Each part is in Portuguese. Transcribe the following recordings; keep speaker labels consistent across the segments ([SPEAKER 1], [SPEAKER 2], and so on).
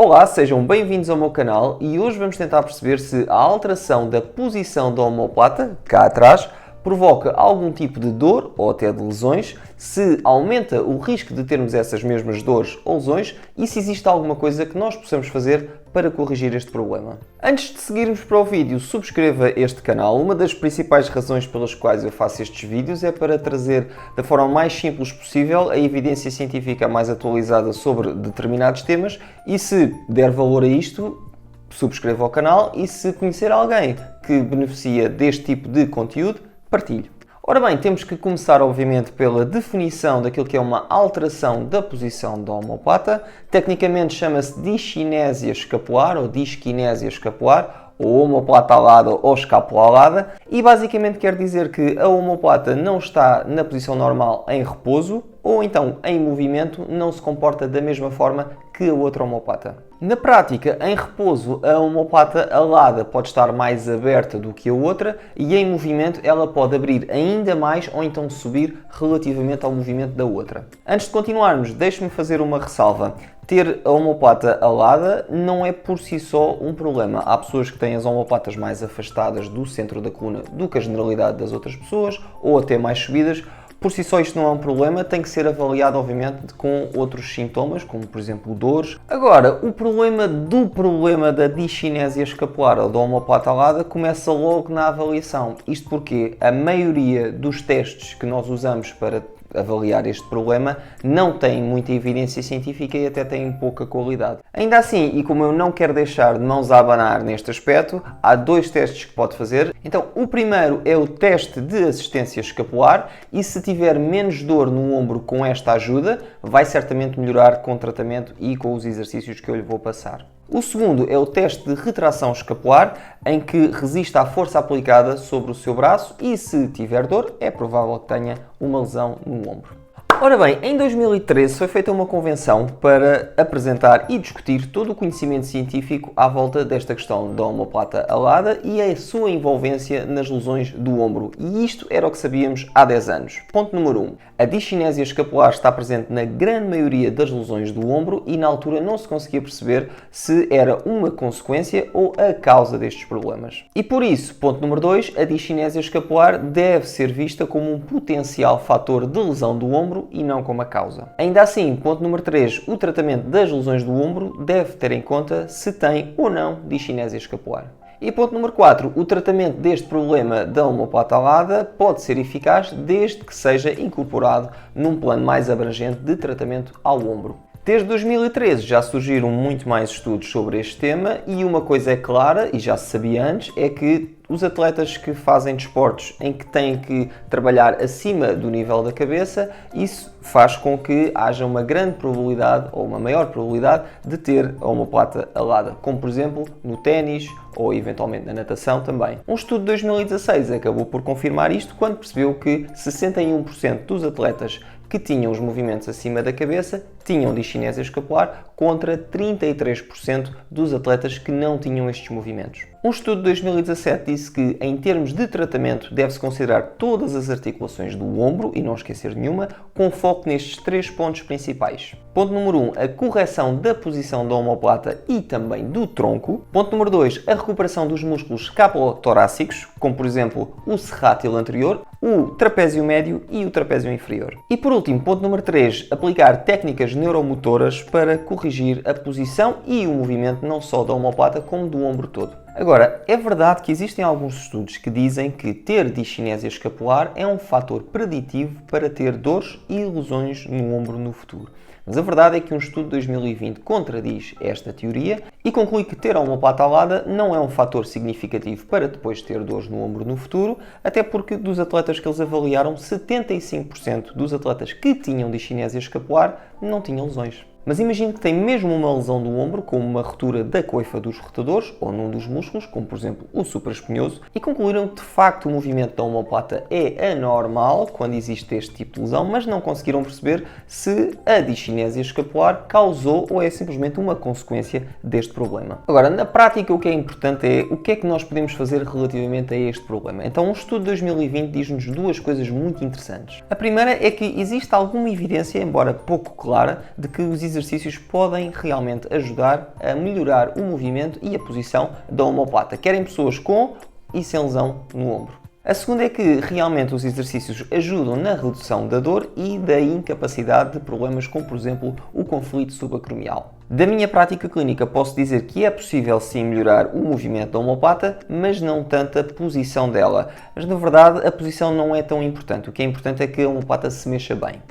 [SPEAKER 1] Olá, sejam bem-vindos ao meu canal e hoje vamos tentar perceber se a alteração da posição da omoplata, cá atrás, provoca algum tipo de dor ou até de lesões, se aumenta o risco de termos essas mesmas dores ou lesões e se existe alguma coisa que nós possamos fazer para corrigir este problema. Antes de seguirmos para o vídeo, subscreva este canal. Uma das principais razões pelas quais eu faço estes vídeos é para trazer da forma mais simples possível a evidência científica mais atualizada sobre determinados temas e se der valor a isto, subscreva o canal e se conhecer alguém que beneficia deste tipo de conteúdo, partilhe. Ora bem, temos que começar obviamente pela definição daquilo que é uma alteração da posição da omoplata. Tecnicamente chama-se discinésia escapular ou disquinésia escapular, ou omoplata alada ou escápula alada, e basicamente quer dizer que a omoplata não está na posição normal em repouso, ou então em movimento não se comporta da mesma forma que a outra omoplata. Na prática, em repouso, a omoplata alada pode estar mais aberta do que a outra e em movimento ela pode abrir ainda mais ou então subir relativamente ao movimento da outra. Antes de continuarmos, deixe-me fazer uma ressalva. Ter a omoplata alada não é por si só um problema. Há pessoas que têm as omoplatas mais afastadas do centro da coluna do que a generalidade das outras pessoas ou até mais subidas. Por si só isto não é um problema, tem que ser avaliado obviamente com outros sintomas, como por exemplo dores. Agora, o problema da discinésia escapular ou da omoplata alada começa logo na avaliação. Isto porque a maioria dos testes que nós usamos para avaliar este problema não tem muita evidência científica e até tem pouca qualidade. Ainda assim, e como eu não quero deixar de mãos a abanar neste aspecto, há dois testes que pode fazer. Então, o primeiro é o teste de assistência escapular e se tiver menos dor no ombro com esta ajuda, vai certamente melhorar com o tratamento e com os exercícios que eu lhe vou passar. O segundo é o teste de retração escapular, em que resiste à força aplicada sobre o seu braço e, se tiver dor, é provável que tenha uma lesão no ombro. Ora bem, em 2013 foi feita uma convenção para apresentar e discutir todo o conhecimento científico à volta desta questão da omoplata alada e a sua envolvência nas lesões do ombro. E isto era o que sabíamos há 10 anos. Ponto número 1. A discinésia escapular está presente na grande maioria das lesões do ombro e na altura não se conseguia perceber se era uma consequência ou a causa destes problemas. E por isso, ponto número 2, a discinésia escapular deve ser vista como um potencial fator de lesão do ombro e não como a causa. Ainda assim, ponto número 3, o tratamento das lesões do ombro deve ter em conta se tem ou não discinésia escapular. E ponto número 4, o tratamento deste problema da omoplata alada pode ser eficaz desde que seja incorporado num plano mais abrangente de tratamento ao ombro. Desde 2013 já surgiram muito mais estudos sobre este tema e uma coisa é clara, e já se sabia antes, é que os atletas que fazem desportos em que têm que trabalhar acima do nível da cabeça, isso faz com que haja uma grande probabilidade ou uma maior probabilidade de ter a omoplata alada, como por exemplo no ténis ou eventualmente na natação também. Um estudo de 2016 acabou por confirmar isto quando percebeu que 61% dos atletas que tinham os movimentos acima da cabeça tinham discinésia escapular contra 33% dos atletas que não tinham estes movimentos. Um estudo de 2017 disse que, em termos de tratamento, deve-se considerar todas as articulações do ombro, e não esquecer nenhuma, com foco nestes 3 pontos principais. Ponto número 1, a correção da posição da omoplata e também do tronco. Ponto número 2, a recuperação dos músculos escapulotorácicos, como por exemplo o serrátil anterior, o trapézio médio e o trapézio inferior. E por último, ponto número 3, aplicar técnicas neuromotoras para corrigir a posição e o movimento não só da omoplata como do ombro todo. Agora, é verdade que existem alguns estudos que dizem que ter discinésia escapular é um fator preditivo para ter dores e lesões no ombro no futuro. Mas a verdade é que um estudo de 2020 contradiz esta teoria e conclui que ter a omoplata alada não é um fator significativo para depois ter dores no ombro no futuro, até porque dos atletas que eles avaliaram, 75% dos atletas que tinham discinésia escapular não tinham lesões. Mas imagine que tem mesmo uma lesão do ombro, como uma ruptura da coifa dos rotadores ou num dos músculos, como por exemplo o supraespinhoso, e concluíram que de facto o movimento da omoplata é anormal quando existe este tipo de lesão, mas não conseguiram perceber se a discinésia escapular causou ou é simplesmente uma consequência deste problema. Agora, na prática, o que é importante é o que é que nós podemos fazer relativamente a este problema. Então, um estudo de 2020 diz-nos duas coisas muito interessantes. A primeira é que existe alguma evidência, embora pouco clara, de que os exercícios podem realmente ajudar a melhorar o movimento e a posição da omoplata, quer em pessoas com e sem lesão no ombro. A segunda é que realmente os exercícios ajudam na redução da dor e da incapacidade de problemas como, por exemplo, o conflito subacromial. Da minha prática clínica posso dizer que é possível sim melhorar o movimento da omoplata, mas não tanto a posição dela. Mas na verdade a posição não é tão importante, o que é importante é que a omoplata se mexa bem.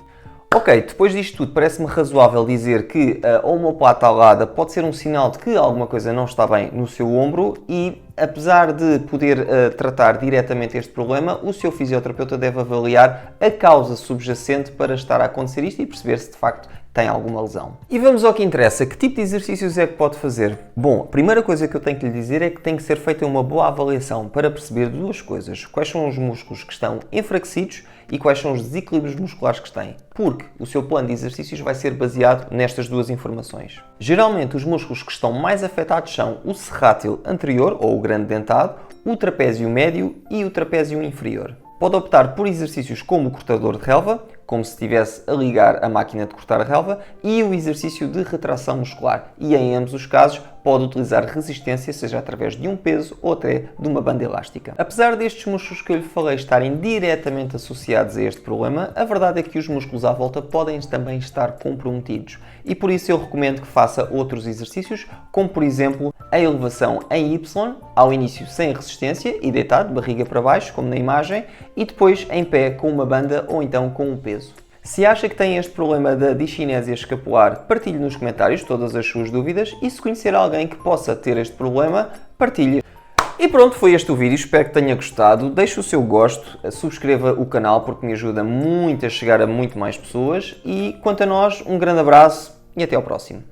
[SPEAKER 1] Ok, depois disto tudo, parece-me razoável dizer que a omoplata alada pode ser um sinal de que alguma coisa não está bem no seu ombro e, apesar de poder tratar diretamente este problema, o seu fisioterapeuta deve avaliar a causa subjacente para estar a acontecer isto e perceber se de facto tem alguma lesão. E vamos ao que interessa, que tipo de exercícios é que pode fazer? Bom, a primeira coisa que eu tenho que lhe dizer é que tem que ser feita uma boa avaliação para perceber duas coisas. Quais são os músculos que estão enfraquecidos e quais são os desequilíbrios musculares que têm, porque o seu plano de exercícios vai ser baseado nestas duas informações. Geralmente os músculos que estão mais afetados são o serrátil anterior, ou o grande dentado, o trapézio médio e o trapézio inferior. Pode optar por exercícios como o cortador de relva, como se estivesse a ligar a máquina de cortar a relva, e o exercício de retração muscular. E em ambos os casos pode utilizar resistência, seja através de um peso ou até de uma banda elástica. Apesar destes músculos que eu lhe falei estarem diretamente associados a este problema, a verdade é que os músculos à volta podem também estar comprometidos. E por isso eu recomendo que faça outros exercícios, como por exemplo a elevação em Y, ao início sem resistência e deitado, barriga para baixo, como na imagem, e depois em pé com uma banda ou então com um peso. Se acha que tem este problema da discinésia escapular, partilhe nos comentários todas as suas dúvidas e se conhecer alguém que possa ter este problema, partilhe. E pronto, foi este o vídeo, espero que tenha gostado, deixe o seu gosto, subscreva o canal porque me ajuda muito a chegar a muito mais pessoas e quanto a nós, um grande abraço e até ao próximo.